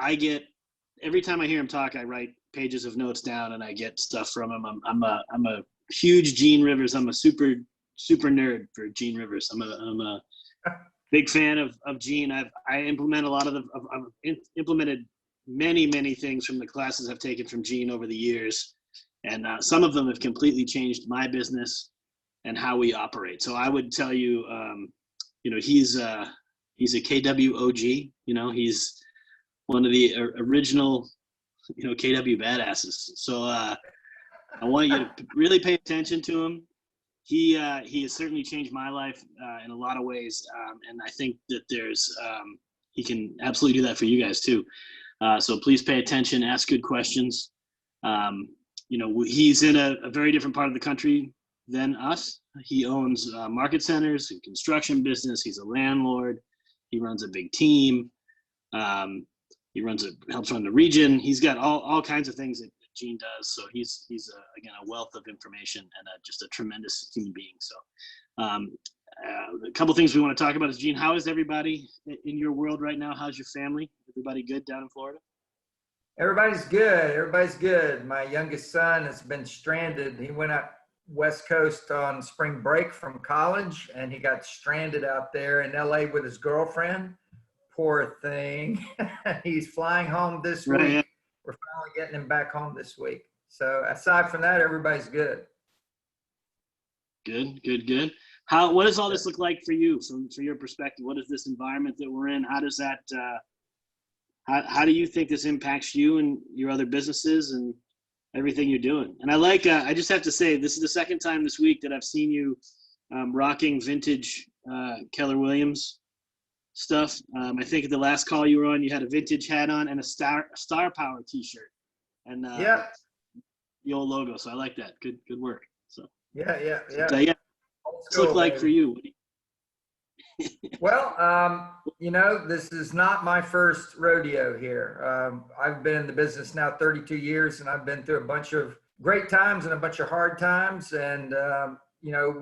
I get, every time I hear him talk, I write pages of notes down and I get stuff from him. I'm a huge Gene Rivers. I'm a super nerd for Gene Rivers. I'm a big fan of Gene. I implement a lot of I've implemented many things from the classes I've taken from Gene over the years, and some of them have completely changed my business and how we operate. So I would tell you, he's a KW OG. He's one of the original, KW badasses. So I want you to really pay attention to him. He has certainly changed my life in a lot of ways, and I think that he can absolutely do that for you guys too. So please pay attention, ask good questions. He's in a very different part of the country than us. He owns market centers, a construction business. He's a landlord. He runs a big team. He helps run the region. He's got all kinds of things that Gene does. So he's again, a wealth of information and just a tremendous human being. So a couple things we want to talk about is, Gene, how is everybody in your world right now? How's your family? Everybody good down in Florida? Everybody's good. Everybody's good. My youngest son has been stranded. He went out West Coast on spring break from college, and he got stranded out there in LA with his girlfriend. Poor thing. He's flying home this week. Right. We're finally getting him back home this week. So aside from that, everybody's good. Good. What does all this look like for you from your perspective? What is this environment that we're in? How does that, how do you think this impacts you and your other businesses and everything you're doing? And I just have to say, this is the second time this week that I've seen you rocking vintage Keller Williams stuff. I think at the last call you were on, you had a vintage hat on and a Star Power t-shirt, and the old logo. So I like that. Good work. So yeah. What's it look like for you? Well, this is not my first rodeo here. I've been in the business now 32 years, and I've been through a bunch of great times and a bunch of hard times. And,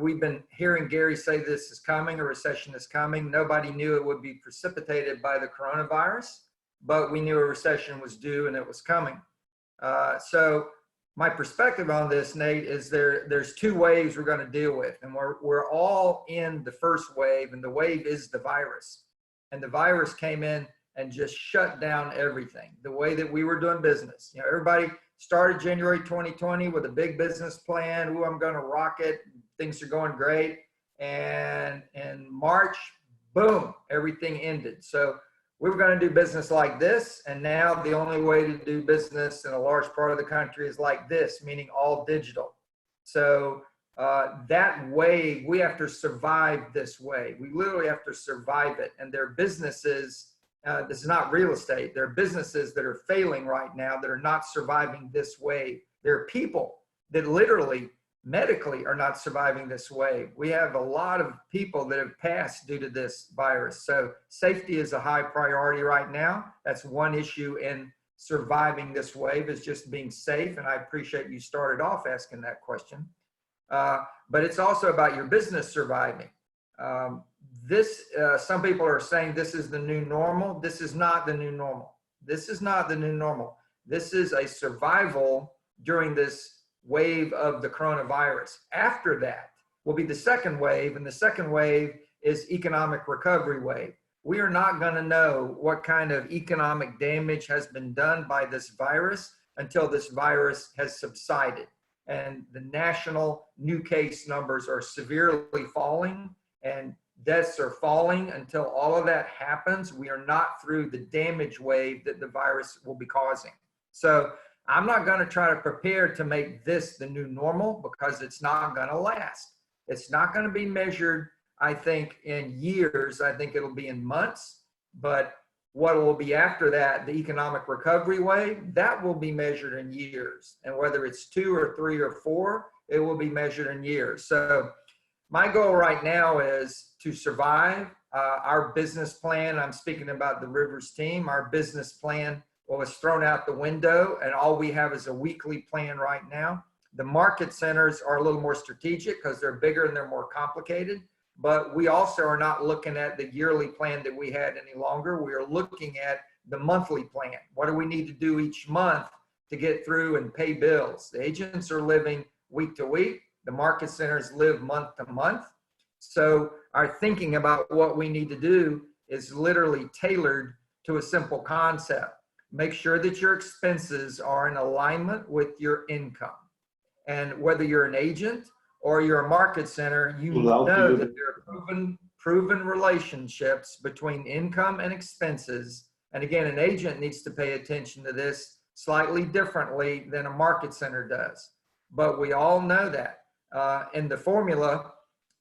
we've been hearing Gary say this is coming, a recession is coming. Nobody knew it would be precipitated by the coronavirus, but we knew a recession was due and it was coming. So my perspective on this, Nate, is there's two waves we're going to deal with, and we're all in the first wave, and the wave is the virus. And the virus came in and just shut down everything, the way that we were doing business. Everybody started January 2020 with a big business plan. Ooh, I'm going to rock it. Things are going great. And in March, boom, everything ended. So we were going to do business like this, and now the only way to do business in a large part of the country is like this, meaning all digital. So that wave, we have to survive this wave. We literally have to survive it. And there are businesses, this is not real estate, there are businesses that are failing right now that are not surviving this wave. There are people that literally medically are not surviving this wave. We have a lot of people that have passed due to this virus. So safety is a high priority right now. That's one issue in surviving this wave, is just being safe. And I appreciate you started off asking that question. But it's also about your business surviving. Some people are saying this is the new normal. This is not the new normal. This is not the new normal. This is a survival during this wave of the coronavirus. After that will be the second wave, and the second wave is economic recovery wave. We are not going to know what kind of economic damage has been done by this virus until this virus has subsided. And the national new case numbers are severely falling and deaths are falling. Until all of that happens, we are not through the damage wave that the virus will be causing. So I'm not going to try to prepare to make this the new normal, because it's not going to last. It's not going to be measured, I think, in years. I think it'll be in months. But what will be after that, the economic recovery wave, that will be measured in years. And whether it's 2 or 3 or 4, it will be measured in years. So my goal right now is to survive. Our business plan, I'm speaking about the Rivers team, our business plan was thrown out the window, and all we have is a weekly plan right now. The market centers are a little more strategic because they're bigger and they're more complicated, but we also are not looking at the yearly plan that we had any longer. We are looking at the monthly plan. What do we need to do each month to get through and pay bills? The agents are living week to week. The market centers live month to month. So our thinking about what we need to do is literally tailored to a simple concept. Make sure that your expenses are in alignment with your income. And whether you're an agent or you're a market center, you know that there are proven relationships between income and expenses. And again, an agent needs to pay attention to this slightly differently than a market center does. But we all know that. In the formula,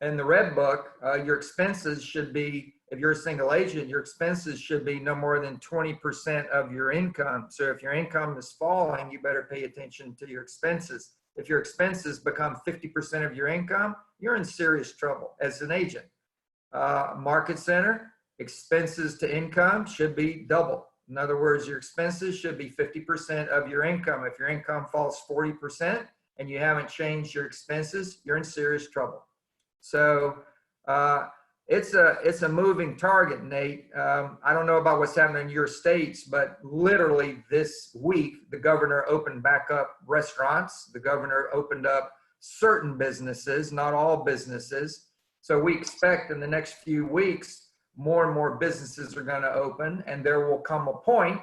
in the red book, your expenses should be, if you're a single agent, your expenses should be no more than 20% of your income. So if your income is falling, you better pay attention to your expenses. If your expenses become 50% of your income, you're in serious trouble as an agent. Market center, expenses to income should be double. In other words, your expenses should be 50% of your income. If your income falls 40% and you haven't changed your expenses, you're in serious trouble. So it's a moving target, Nate. I don't know about what's happening in your states, but literally this week, the governor opened back up restaurants. The governor opened up certain businesses, not all businesses. So we expect in the next few weeks, more and more businesses are going to open, and there will come a point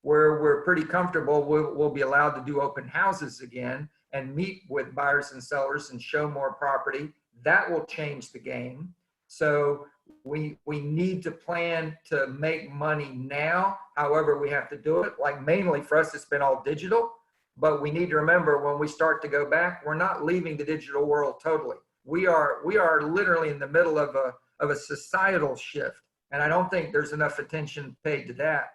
where we're pretty comfortable. We'll be allowed to do open houses again and meet with buyers and sellers and show more property. That will change the game. So we need to plan to make money now. However, we have to do it. Like mainly for us, it's been all digital, but we need to remember when we start to go back, we're not leaving the digital world totally. We are literally in the middle of a societal shift. And I don't think there's enough attention paid to that.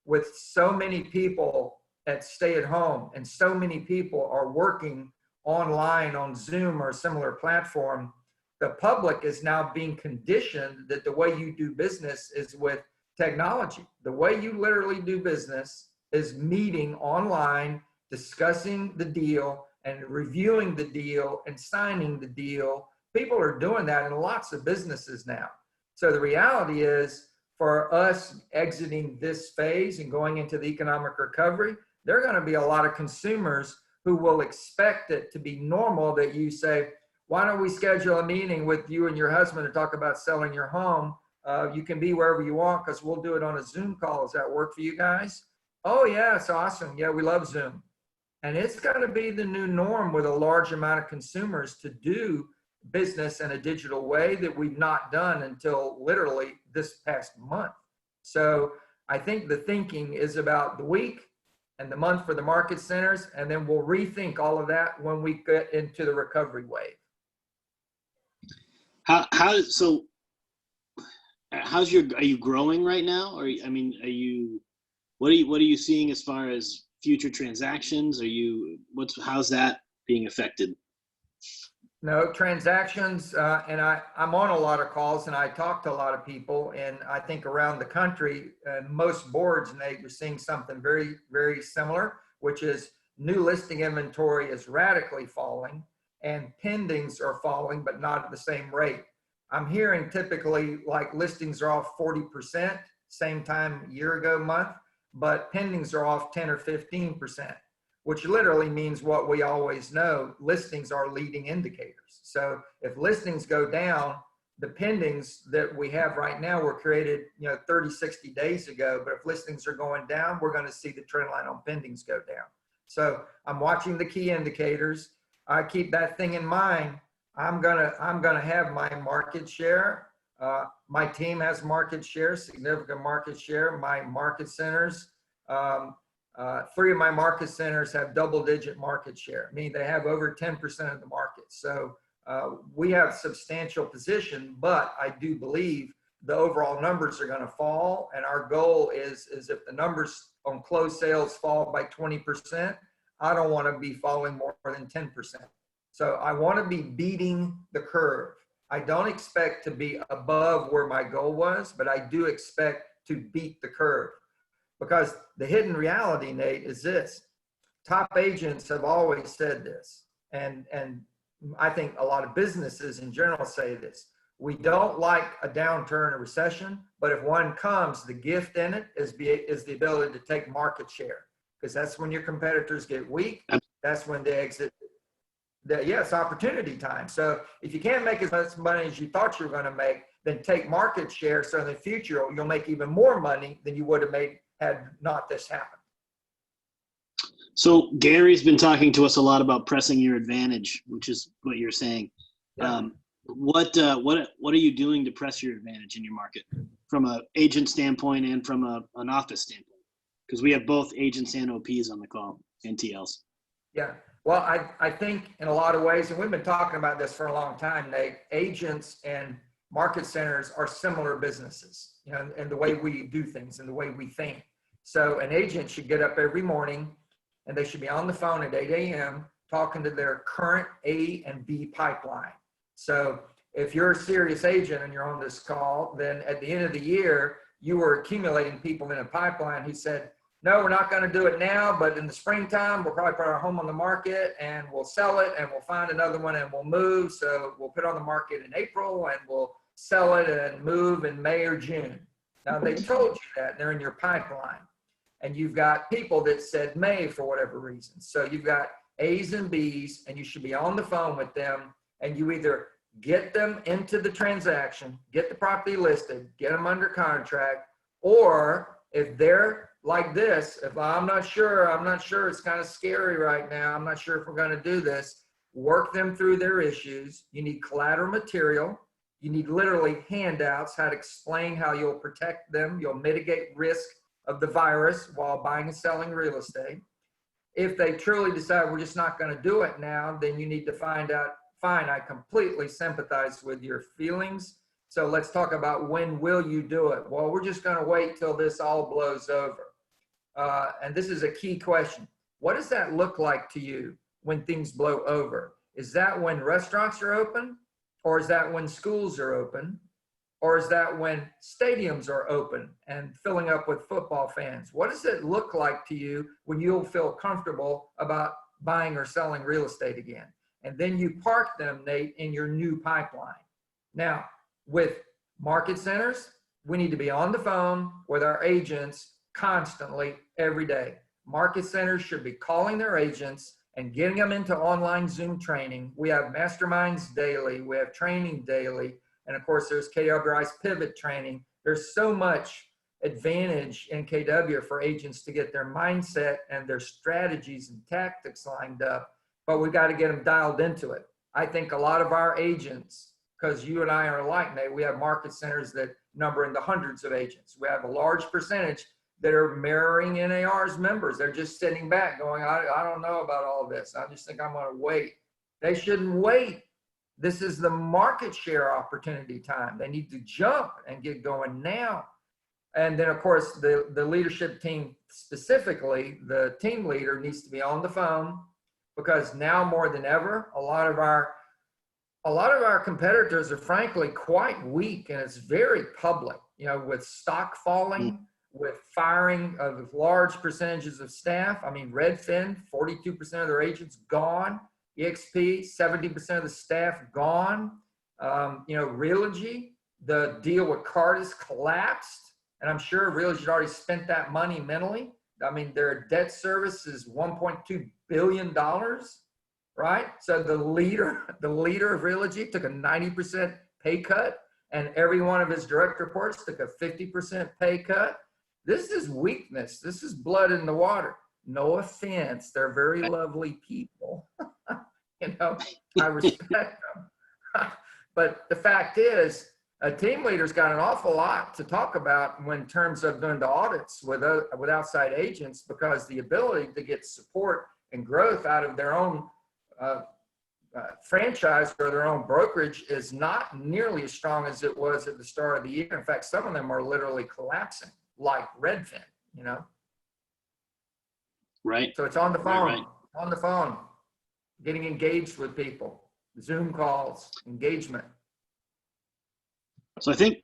With so many people that stay at home and so many people are working online on Zoom or a similar platform, the public is now being conditioned that the way you do business is with technology. The way you literally do business is meeting online, discussing the deal and reviewing the deal and signing the deal. People are doing that in lots of businesses now. So the reality is for us exiting this phase and going into the economic recovery, there are going to be a lot of consumers who will expect it to be normal that you say, why don't we schedule a meeting with you and your husband to talk about selling your home? You can be wherever you want because we'll do it on a Zoom call. Does that work for you guys? Oh yeah, it's awesome. Yeah, we love Zoom. And it's going to be the new norm with a large amount of consumers to do business in a digital way that we've not done until literally this past month. So I think the thinking is about the week and the month for the market centers, and then we'll rethink all of that when we get into the recovery wave. Are you growing right now? Or what are you seeing as far as future transactions? How's that being affected? No, transactions, and I'm on a lot of calls and I talk to a lot of people, and I think around the country, most boards, Nate, you're seeing something very, very similar, which is new listing inventory is radically falling and pendings are falling, but not at the same rate. I'm hearing typically like listings are off 40%, same time year ago month, but pendings are off 10 or 15%. Which literally means what we always know, listings are leading indicators. So if listings go down, the pendings that we have right now were created 30, 60 days ago, but if listings are going down, we're going to see the trend line on pendings go down. So I'm watching the key indicators. I keep that thing in mind. I'm gonna have my market share. My team has market share, significant market share. My market centers, 3 of my market centers have double-digit market share, meaning they have over 10% of the market. So we have substantial position, but I do believe the overall numbers are going to fall. And our goal is if the numbers on closed sales fall by 20%, I don't want to be falling more than 10%. So I want to be beating the curve. I don't expect to be above where my goal was, but I do expect to beat the curve. Because the hidden reality, Nate, is this. Top agents have always said this, and I think a lot of businesses in general say this. We don't like a downturn, a recession, but if one comes, the gift in it is the ability to take market share, because that's when your competitors get weak. That's when they exit. It's opportunity time. So if you can't make as much money as you thought you were going to make, then take market share. So in the future, you'll make even more money than you would have made had not this happened. So Gary's been talking to us a lot about pressing your advantage, which is what you're saying. Yeah. What are you doing to press your advantage in your market from an agent standpoint and from an office standpoint? Because we have both agents and OPs on the call, NTLs. Yeah. Well, I think in a lot of ways, and we've been talking about this for a long time, Nate, agents and market centers are similar businesses, you know, and the way we do things and the way we think. So an agent should get up every morning and they should be on the phone at 8 a.m. talking to their current A and B pipeline. So if you're a serious agent and you're on this call, then at the end of the year, you were accumulating people in a pipeline who said, no, we're not going to do it now, but in the springtime, we'll probably put our home on the market and we'll sell it and we'll find another one and we'll move. So we'll put it on the market in April and we'll sell it and move in May or June. Now they told you that they're in your pipeline, and you've got people that said May for whatever reason. So you've got A's and B's, and you should be on the phone with them, and you either get them into the transaction, get the property listed, get them under contract, or if they're like this, if I'm not sure, it's kind of scary right now, I'm not sure if we're going to do this, work them through their issues. You need collateral material. You need literally handouts, how to explain how you'll protect them. You'll mitigate risk of the virus while buying and selling real estate. If they truly decide we're just not going to do it now, then you need to find out, fine, I completely sympathize with your feelings. So let's talk about when will you do it? Well, we're just going to wait till this all blows over. And this is a key question. What does that look like to you when things blow over? Is that when restaurants are open? Or is that when schools are open? Or is that when stadiums are open and filling up with football fans? What does it look like to you when you'll feel comfortable about buying or selling real estate again? And then you park them, Nate, in your new pipeline. Now, with market centers, we need to be on the phone with our agents constantly every day. Market centers should be calling their agents and getting them into online Zoom training. We have masterminds daily. We have training daily. And of course, there's KWI's pivot training. There's so much advantage in KW for agents to get their mindset and their strategies and tactics lined up, but we got to get them dialed into it. I think a lot of our agents, because you and I are alike, Nate, we have market centers that number in the hundreds of agents. We have a large percentage that are mirroring NAR's members. They're just sitting back going, I don't know about all this. I just think I'm going to wait. They shouldn't wait. This is the market share opportunity time. They need to jump and get going now. And then, of course, the leadership team, specifically, the team leader needs to be on the phone, because now more than ever, a lot of our competitors are frankly quite weak, and it's very public, you know, with stock falling, with firing of large percentages of staff. I mean, Redfin, 42% of their agents gone. EXP, 70% of the staff gone. You know, Realogy, the deal with Cardis collapsed, and I'm sure Realogy already spent that money mentally. I mean, their debt service is $1.2 billion, right? So the leader of Realogy took a 90% pay cut, and every one of his direct reports took a 50% pay cut. This is weakness. This is blood in the water. No offense. They're very lovely people. You know, I respect them. But the fact is, a team leader's got an awful lot to talk about in terms of doing the audits with outside agents, because the ability to get support and growth out of their own franchise or their own brokerage is not nearly as strong as it was at the start of the year. In fact, some of them are literally collapsing, like Redfin, you know? Right. So it's on the phone, right. on the phone, getting engaged with people, Zoom calls, engagement. So I think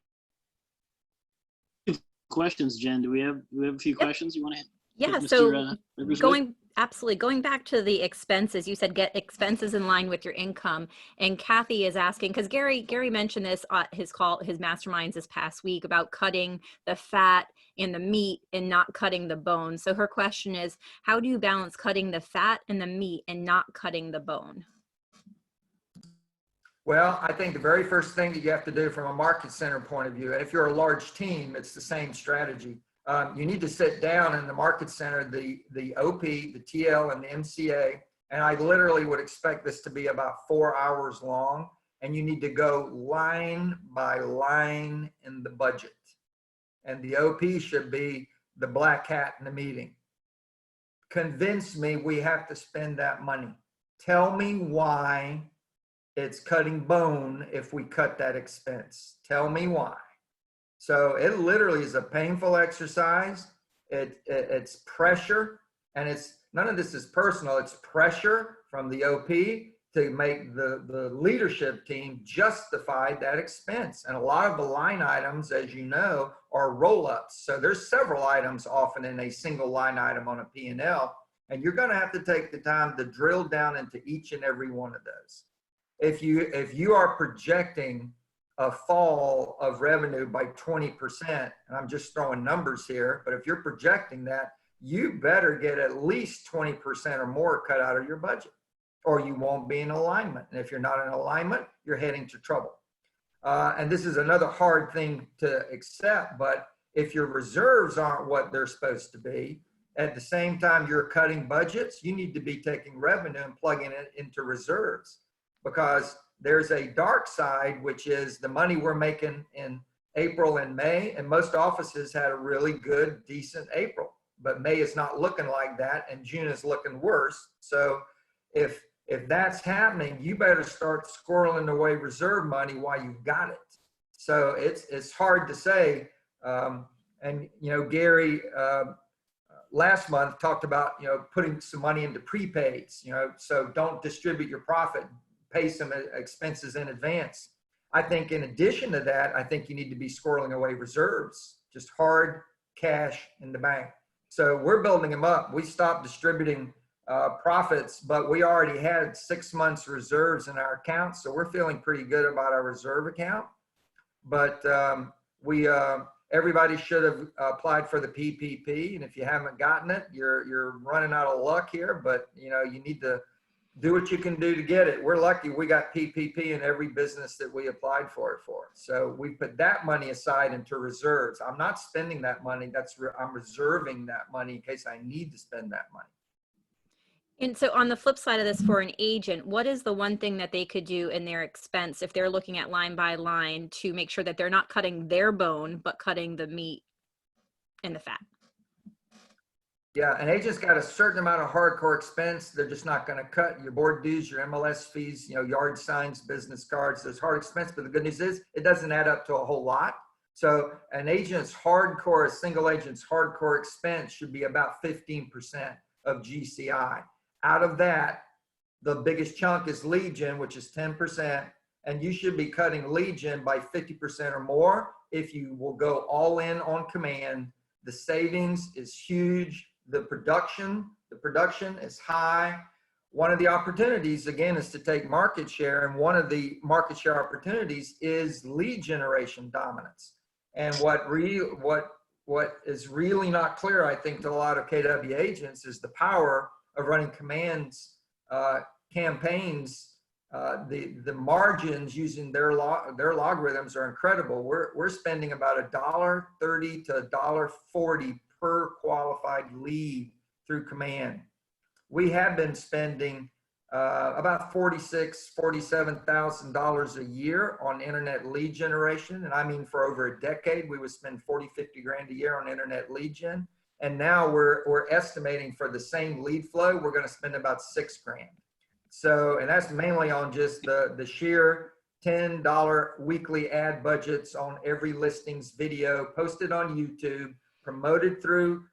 questions, Jen. Do we have a few questions you want to? Yeah. Mr. So Rivers going Absolutely. Going back to the expenses, you said get expenses in line with your income. And Kathy is asking, because Gary mentioned this at his masterminds this past week about cutting the fat and the meat and not cutting the bone. So her question is, how do you balance cutting the fat and the meat and not cutting the bone? Well, I think the very first thing that you have to do from a market center point of view, and if you're a large team, it's the same strategy. You need to sit down in the market center, the OP, the TL, and the MCA, and I literally would expect this to be about 4 hours long, and you need to go line by line in the budget. And the OP should be the black hat in the meeting. Convince me we have to spend that money. Tell me why it's cutting bone if we cut that expense. Tell me why. So it literally is a painful exercise. It's pressure, and it's none of this is personal. It's pressure from the OP to make the leadership team justify that expense. And a lot of the line items, as you know, are roll-ups. So there's several items often in a single line item on a P&L, and you're going to have to take the time to drill down into each and every one of those. If you are projecting a fall of revenue by 20%, and I'm just throwing numbers here, but if you're projecting that, you better get at least 20% or more cut out of your budget, or you won't be in alignment. And if you're not in alignment, you're heading to trouble. And this is another hard thing to accept, but if your reserves aren't what they're supposed to be, at the same time you're cutting budgets, you need to be taking revenue and plugging it into reserves. Because there's a dark side, which is the money we're making in April and May, and most offices had a really good, decent April, but May is not looking like that, and June is looking worse. So if that's happening, you better start squirreling away reserve money while you've got it. So it's hard to say. And you know, Gary last month talked about, you know, putting some money into prepaids, you know, so don't distribute your profit, pay some expenses in advance. I think in addition to that, I think you need to be squirreling away reserves, just hard cash in the bank. So we're building them up. We stopped distributing profits, but we already had 6 months reserves in our account. So we're feeling pretty good about our reserve account. But everybody should have applied for the PPP. And if you haven't gotten it, you're running out of luck here, but you know, you need to do what you can do to get it. We're lucky we got PPP in every business that we applied for it for. So we put that money aside into reserves. I'm not spending that money. I'm reserving that money in case I need to spend that money. And so on the flip side of this, for an agent, what is the one thing that they could do in their expense if they're looking at line by line to make sure that they're not cutting their bone, but cutting the meat and the fat? Yeah, an agent's got a certain amount of hardcore expense. They're just not going to cut your board dues, your MLS fees, you know, yard signs, business cards. There's hard expense, but the good news is it doesn't add up to a whole lot. So an agent's hardcore, a single agent's hardcore expense should be about 15% of GCI. Out of that, the biggest chunk is lead gen, which is 10%, and you should be cutting lead gen by 50% or more if you will go all in on command. The savings is huge. The production is high. One of the opportunities, again, is to take market share, and one of the market share opportunities is lead generation dominance. And what is really not clear, I think, to a lot of KW agents is the power of running commands, campaigns. The margins using their logarithms are incredible. We're spending about $1.30 to $1.40 per qualified lead through command. We have been spending about $47,000 a year on internet lead generation. And I mean, for over a decade, we would spend 40, 50 grand a year on internet lead gen. And now we're estimating for the same lead flow, we're going to spend about $6 grand. So, and that's mainly on just the sheer $10 weekly ad budgets on every listings video posted on YouTube, promoted through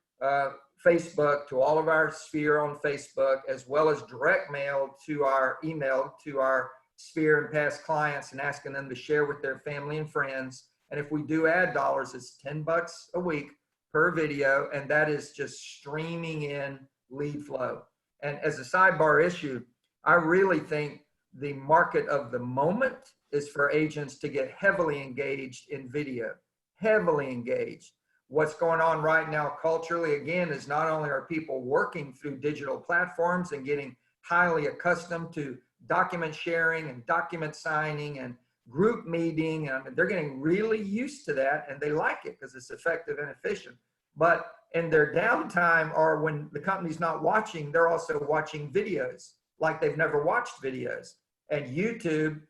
Facebook to all of our sphere on Facebook, as well as direct mail to our email to our sphere and past clients and asking them to share with their family and friends. And if we do ad dollars, it's $10 a week per video, and that is just streaming in lead flow. And as a sidebar issue, I really think the market of the moment is for agents to get heavily engaged in video, heavily engaged. What's going on right now culturally, again, is not only are people working through digital platforms and getting highly accustomed to document sharing and document signing and group meeting, they're getting really used to that and they like it because it's effective and efficient. But in their downtime or when the company's not watching, they're also watching videos like they've never watched videos. And YouTube,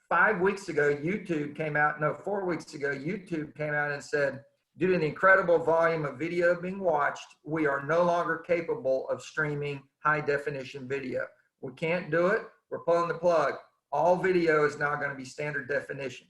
5 weeks ago, YouTube came out, no, 4 weeks ago, YouTube came out and said, due to the incredible volume of video being watched, we are no longer capable of streaming high definition video. We can't do it. We're pulling the plug. All video is now going to be standard definition.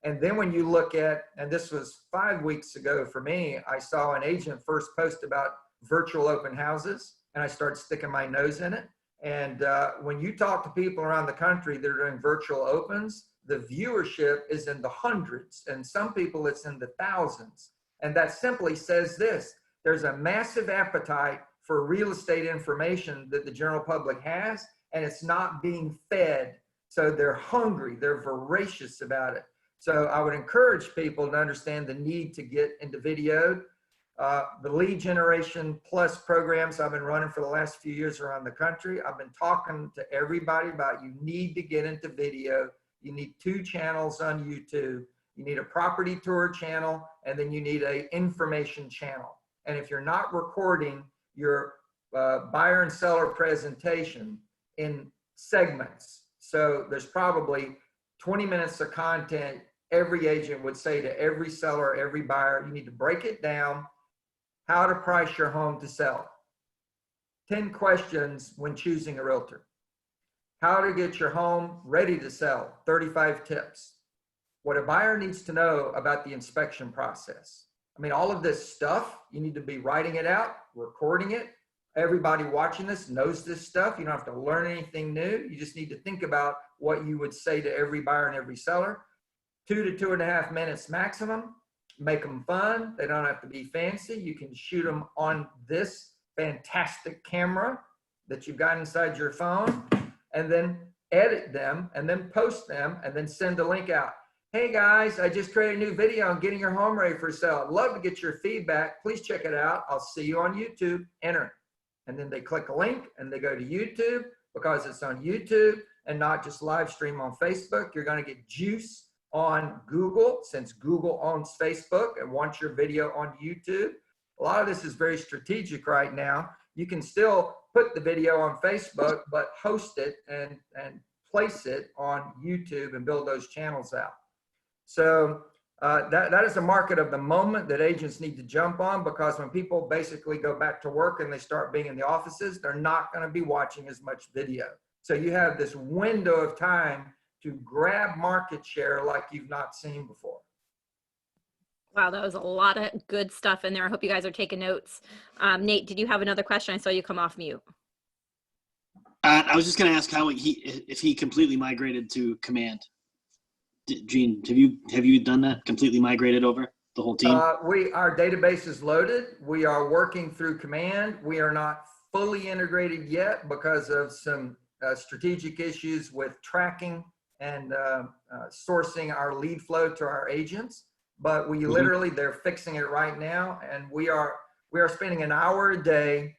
And then when you look at, and this was 5 weeks ago for me, I saw an agent first post about virtual open houses, and I started sticking my nose in it. And when you talk to people around the country that are doing virtual opens, the viewership is in the hundreds, and some people it's in the thousands. And that simply says this: there's a massive appetite for real estate information that the general public has, and it's not being fed. So they're hungry, they're voracious about it. So I would encourage people to understand the need to get into video. The lead generation plus programs I've been running for the last few years around the country, I've been talking to everybody about you need to get into video. You need 2 channels on YouTube. You need a property tour channel, and then you need a information channel. And if you're not recording your buyer and seller presentation in segments, so there's probably 20 minutes of content every agent would say to every seller, every buyer, you need to break it down, how to price your home to sell. 10 questions when choosing a realtor. How to get your home ready to sell, 35 tips. What a buyer needs to know about the inspection process. I mean, all of this stuff, you need to be writing it out, recording it. Everybody watching this knows this stuff. You don't have to learn anything new. You just need to think about what you would say to every buyer and every seller. 2 to 2.5 minutes maximum. Make them fun. They don't have to be fancy. You can shoot them on this fantastic camera that you've got inside your phone, and then edit them, and then post them, and then send a link out. Hey guys, I just created a new video on getting your home ready for sale. I'd love to get your feedback. Please check it out. I'll see you on YouTube. Enter. And then they click a link and they go to YouTube because it's on YouTube and not just live stream on Facebook. You're going to get juice on Google since Google owns Facebook and wants your video on YouTube. A lot of this is very strategic right now. You can still put the video on Facebook, but host it and place it on YouTube and build those channels out. So that is a market of the moment that agents need to jump on, because when people basically go back to work and they start being in the offices, they're not going to be watching as much video. So you have this window of time to grab market share like you've not seen before. Wow, that was a lot of good stuff in there. I hope you guys are taking notes. Nate, did you have another question? I saw you come off mute. I was just going to ask if he completely migrated to Command. Gene, have you done that? Completely migrated over the whole team? Our database is loaded. We are working through Command. We are not fully integrated yet because of some strategic issues with tracking and sourcing our lead flow to our agents. But we literally, they're fixing it right now, and we are spending an hour a day,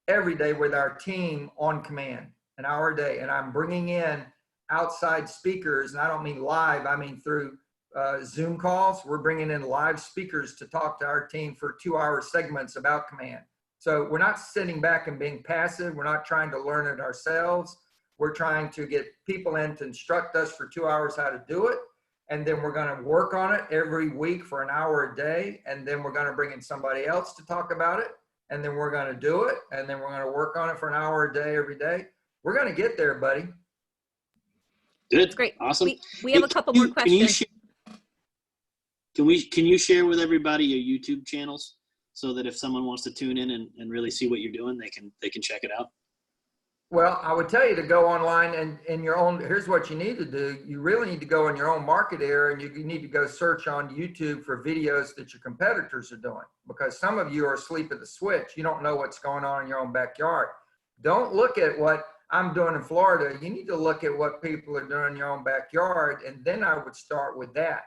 every day with our team on Command, an hour a day, and I'm bringing in outside speakers, and I don't mean live, I mean through Zoom calls. We're bringing in live speakers to talk to our team for 2-hour segments about Command. So we're not sitting back and being passive. We're not trying to learn it ourselves. We're trying to get people in to instruct us for 2 hours how to do it. And then we're going to work on it every week for an hour a day. And then we're going to bring in somebody else to talk about it. And then we're going to do it. And then we're going to work on it for an hour a day, every day. We're going to get there, buddy. Good. That's great. Awesome. We have a couple more questions. Can you share with everybody your YouTube channels so that if someone wants to tune in and really see what you're doing, they can check it out? Well, I would tell you to go online and in your own, here's what you need to do. You really need to go in your own market area, and you need to go search on YouTube for videos that your competitors are doing, because some of you are asleep at the switch. You don't know what's going on in your own backyard. Don't look at what I'm doing in Florida. You need to look at what people are doing in your own backyard. And then I would start with that.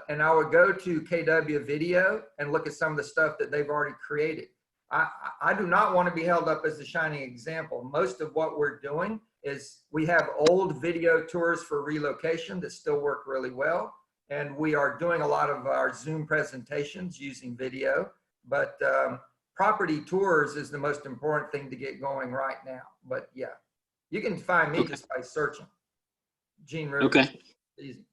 And I would go to KW Video and look at some of the stuff that they've already created. I do not want to be held up as the shining example. Most of what we're doing is we have old video tours for relocation that still work really well. And we are doing a lot of our Zoom presentations using video. But property tours is the most important thing to get going right now. But yeah, you can find me just by searching. Gene Rivers. Okay. Easy.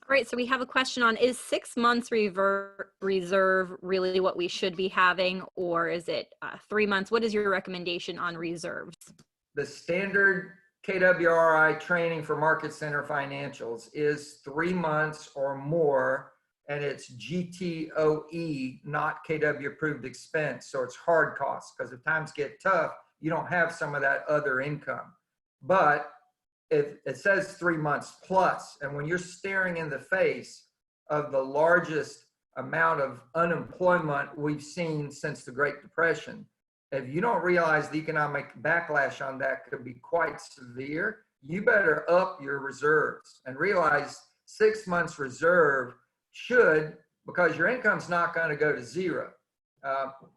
All right, so we have a question on, is 6 months reserve really what we should be having, or is it 3 months? What is your recommendation on reserves? The standard KWRI training for Market Center Financials is 3 months or more, and it's GTOE, not KW approved expense. So it's hard costs, because if times get tough, you don't have some of that other income. But if it says 3 months plus, and when you're staring in the face of the largest amount of unemployment we've seen since the Great Depression, if you don't realize the economic backlash on that could be quite severe, you better up your reserves and realize 6 months reserve should, because your income's not going to go to zero.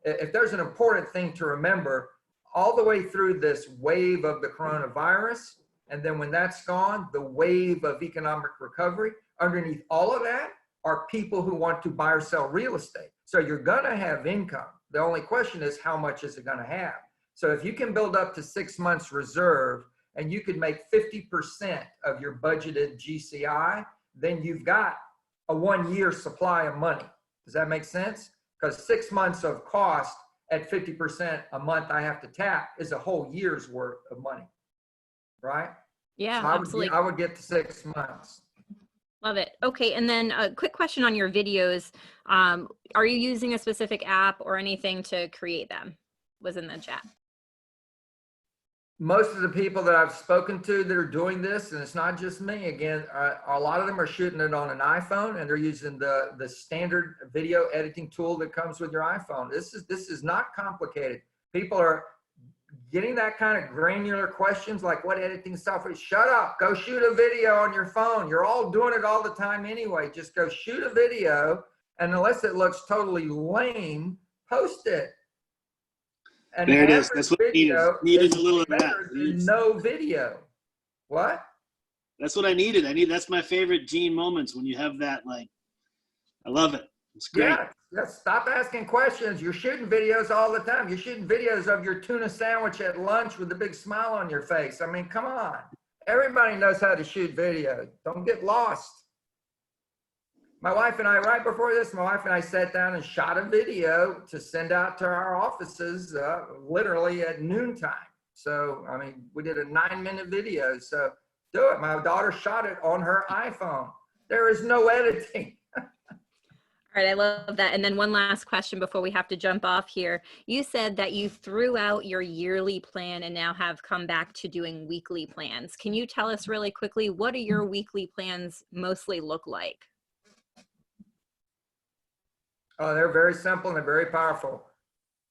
If there's an important thing to remember, all the way through this wave of the coronavirus, and then when that's gone, the wave of economic recovery, underneath all of that are people who want to buy or sell real estate. So you're going to have income. The only question is, how much is it going to have? So if you can build up to 6 months reserve and you could make 50% of your budgeted GCI, then you've got a 1 year supply of money. Does that make sense? Because 6 months of cost at 50% a month I have to tap is a whole year's worth of money. Right? Yeah, so absolutely. I would get to 6 months. Love it. Okay, and then a quick question on your videos. Are you using a specific app or anything to create them? Was in the chat. Most of the people that I've spoken to that are doing this, and it's not just me, again, a lot of them are shooting it on an iPhone, and they're using the standard video editing tool that comes with your iPhone. This is not complicated. People are getting that kind of granular questions like, what editing software? Shut up, go shoot a video on your phone. You're all doing it all the time anyway. Just go shoot a video, and unless it looks totally lame, post it. And there it is. That's what needed a little of that. No video. What? That's what I needed. That's my favorite Gene moments, when you have that, like, I love it. It's great. Yeah, stop asking questions. You're shooting videos all the time. You're shooting videos of your tuna sandwich at lunch with a big smile on your face. I mean, come on. Everybody knows how to shoot video. Don't get lost. My wife and I, right before this, my wife and I sat down and shot a video to send out to our offices literally at noontime. So, I mean, we did a 9-minute video. So do it. My daughter shot it on her iPhone. There is no editing. All right, I love that. And then one last question before we have to jump off here. You said that you threw out your yearly plan and now have come back to doing weekly plans. Can you tell us really quickly, what do your weekly plans mostly look like? Oh, they're very simple and they're very powerful.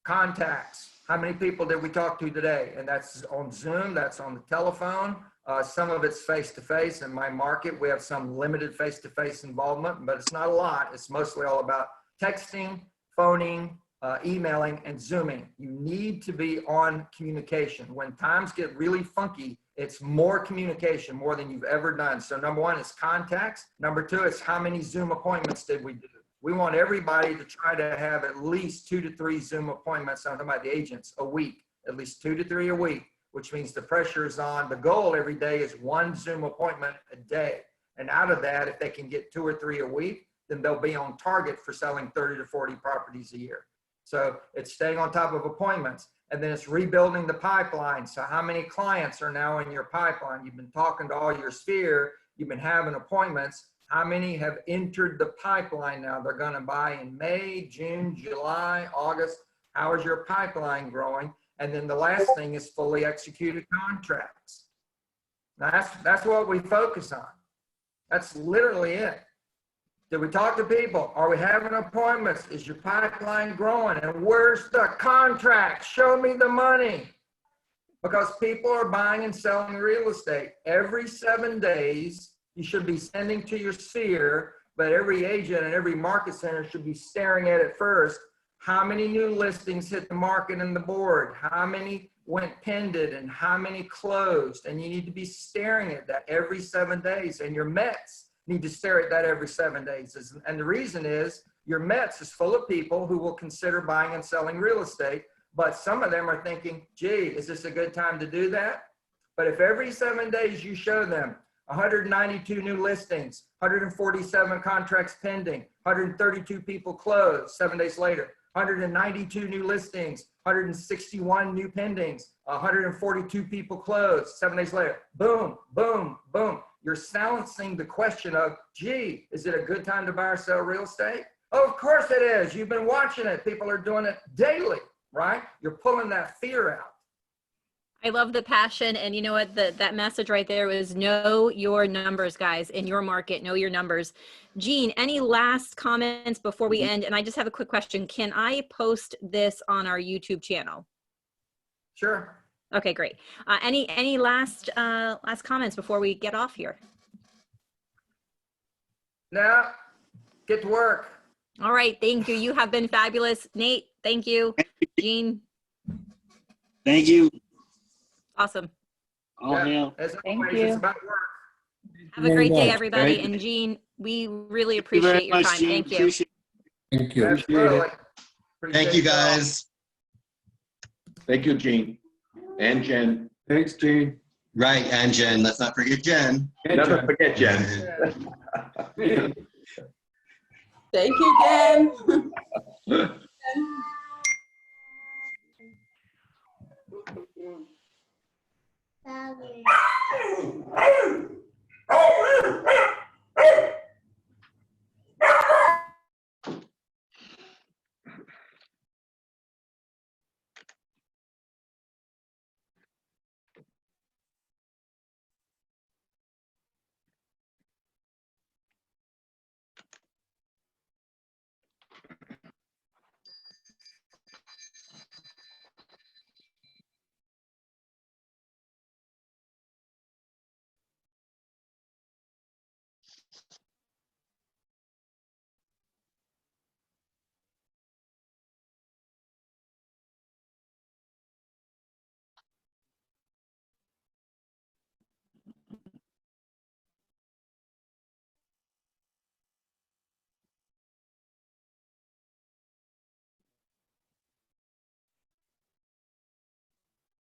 Contacts. How many people did we talk to today? And that's on Zoom, that's on the telephone. Some of it's face-to-face. In my market, we have some limited face-to-face involvement, but it's not a lot. It's mostly all about texting, phoning, emailing, and Zooming. You need to be on communication. When times get really funky, it's more communication, more than you've ever done. So number one is contacts. Number two is how many Zoom appointments did we do? We want everybody to try to have at least 2 to 3 Zoom appointments. I'm talking about the agents a week, at least 2 to 3 a week, which means the pressure is on. The goal every day is 1 Zoom appointment a day. And out of that, if they can get 2 or 3 a week, then they'll be on target for selling 30 to 40 properties a year. So it's staying on top of appointments, and then it's rebuilding the pipeline. So how many clients are now in your pipeline? You've been talking to all your sphere, you've been having appointments. How many have entered the pipeline now? They're going to buy in May, June, July, August. How is your pipeline growing? And then the last thing is fully executed contracts. Now that's what we focus on. That's literally it. Did we talk to people? Are we having appointments? Is your pipeline growing? And where's the contract? Show me the money. Because people are buying and selling real estate. Every 7 days, you should be sending to your sphere, but every agent and every market center should be staring at it first. How many new listings hit the market and the board? How many went pended and how many closed? And you need to be staring at that every 7 days. And your Mets need to stare at that every 7 days. And the reason is your Mets is full of people who will consider buying and selling real estate, but some of them are thinking, gee, is this a good time to do that? But if every 7 days you show them 192 new listings, 147 contracts pending, 132 people closed 7 days later, 192 new listings, 161 new pendings, 142 people closed 7 days later, boom, boom, boom. You're silencing the question of, gee, is it a good time to buy or sell real estate? Oh, of course it is. You've been watching it. People are doing it daily, right? You're pulling that fear out. I love the passion. And you know what? That message right there was know your numbers, guys, in your market, know your numbers. Gene, any last comments before we end? And I just have a quick question. Can I post this on our YouTube channel? Sure. Okay, great. Any last comments before we get off here? Now, get to work. All right, thank you. You have been fabulous. Nate, thank you. Gene. Thank you. Awesome. All hail. As Thank always, you. it's about work. Have a great day, much. everybody. Thank you. And Gene, we really Thank you appreciate very your much, time. Gene. Thank you. Appreciate Thank you. Absolutely. Thank you, Appreciate y'all. guys. Thank you, Gene and Jen. Thanks, Gene. Right, and Jen. Let's not forget Jen. Never forget Jen. Yeah. Thank you, Jen.